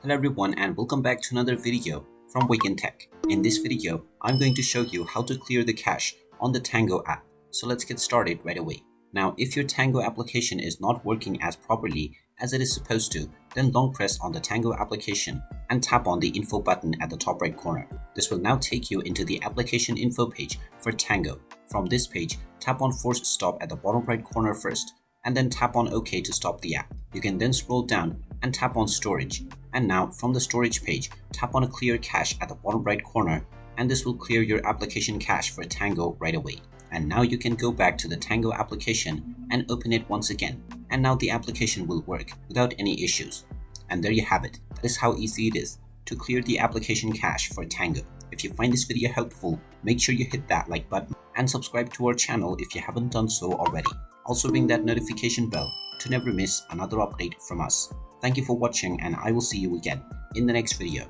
Hello everyone and welcome back to another video from Wake&Tech. In this video, I'm going to show you how to clear the cache on the Tango app. So let's get started right away. Now, if your Tango application is not working as properly as it is supposed to, then long press on the Tango application and tap on the info button at the top right corner. This will now take you into the application info page for Tango. From this page, tap on force stop at the bottom right corner first, and then tap on OK to stop the app. You can then scroll down and tap on storage. And now from the storage page, tap on a clear cache at the bottom right corner, and this will clear your application cache for Tango right away. And now you can go back to the Tango application and open it once again. And now the application will work without any issues. And there you have it. That is how easy it is to clear the application cache for Tango. If you find this video helpful, make sure you hit that like button and subscribe to our channel if you haven't done so already. Also ring that notification bell to never miss another update from us. Thank you for watching, and I will see you again in the next video.